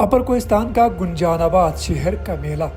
अपर कोहिस्तान का गुंजानाबाद शहर का मेला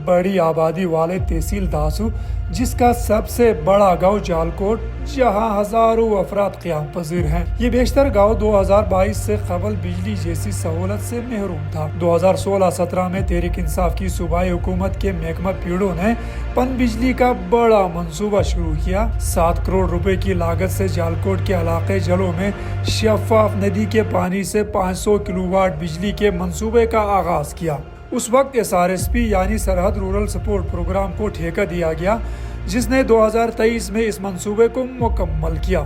बड़ी आबादी वाले तहसील दासू, जिसका सबसे बड़ा गांव जालकोट, जहां हजारों अफराद क़याम पजीर हैं। ये बेशतर गांव 2022 से कबल बिजली जैसी सहूलत से महरूम था। 2016-17 में तहरीक इंसाफ की सूबाई हुकूमत के महकमा पीड़ों ने पन बिजली का बड़ा मंसूबा शुरू किया। 7 करोड़ रुपए की लागत से जालकोट के इलाके जलों में शफाफ नदी के पानी से 500 किलोवाट बिजली के मंसूबे का आगाज किया। उस वक्त SRSP यानी सरहद रूरल सपोर्ट प्रोग्राम को ठेका दिया गया, जिसने 2023 में इस मंसूबे को मुकम्मल किया।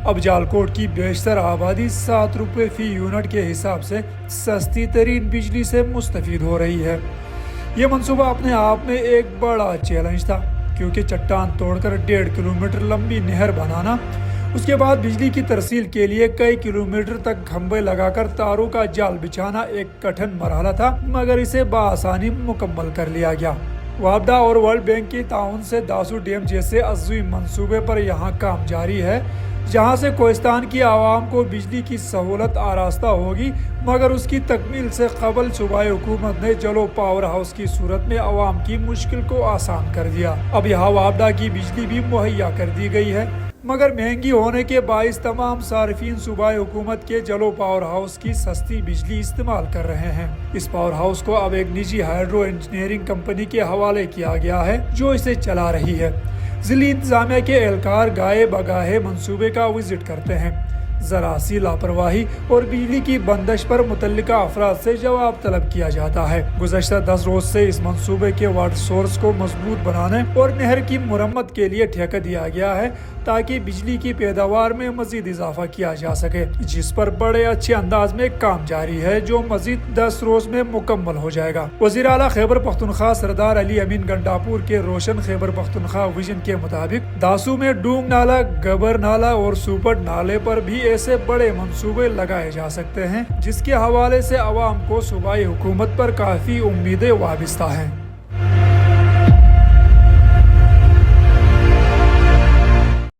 अब जालकोट की बेशतर आबादी 7 रुपये फी यूनिट के हिसाब से सस्ती तरीन बिजली से मुस्तफीद हो रही है। ये मंसूबा अपने आप में एक बड़ा चैलेंज था, क्योंकि चट्टान तोड़कर 1.5 किलोमीटर लंबी नहर बनाना, उसके बाद बिजली की तरसील के लिए कई किलोमीटर तक खंभे लगाकर तारों का जाल बिछाना एक कठिन मरहला था, मगर इसे बआसानी मुकम्मल कर लिया गया। वापडा और वर्ल्ड बैंक के ताउन से दासू डैम जैसे अज़ीम मंसूबे पर यहाँ काम जारी है, जहाँ से कोहिस्तान की आवाम को बिजली की सहूलत आरास्ता होगी, मगर उसकी तकमील से कबल सूबाई हुकूमत ने जलो पावर हाउस की सूरत में आवाम की मुश्किल को आसान कर दिया। अब यहाँ वापडा की बिजली भी मुहैया कर दी गई है, मगर महंगी होने के बाइस तमाम सार्फिन सूबाई हुकूमत के जलो पावर हाउस की सस्ती बिजली इस्तेमाल कर रहे हैं। इस पावर हाउस को अब एक निजी हाइड्रो इंजीनियरिंग कंपनी के हवाले किया गया है, जो इसे चला रही है। जिली इंतजामिया के एहलकार गाहे बगाहे मंसूबे का विजिट करते हैं। जरा सी लापरवाही और बिजली की बंदिश पर मुतल्लिका अफराद से जवाब तलब किया जाता है। गुज़श्ता 10 रोज से इस मंसूबे के वाटर सोर्स को मजबूत बनाने और नहर की मुरम्मत के लिए ठेका दिया गया है, ताकि बिजली की पैदावार में मजीद इजाफा किया जा सके, जिस पर बड़े अच्छे अंदाज में काम जारी है, जो मजीद 10 रोज में मुकम्मल हो जाएगा। वज़ीर आला खैबर पख्तूनख्वा सरदार अली अमीन गंडापुर के रोशन खैबर पख्तूनख्वा विजन के मुताबिक दासू में डूंग नाला, गबर नाला और सुपट नाले पर भी ऐसे बड़े मंसूबे लगाए जा सकते हैं, जिसके हवाले से अवाम को सूबाई हुकूमत पर काफी उम्मीदें वाबिस्ता हैं।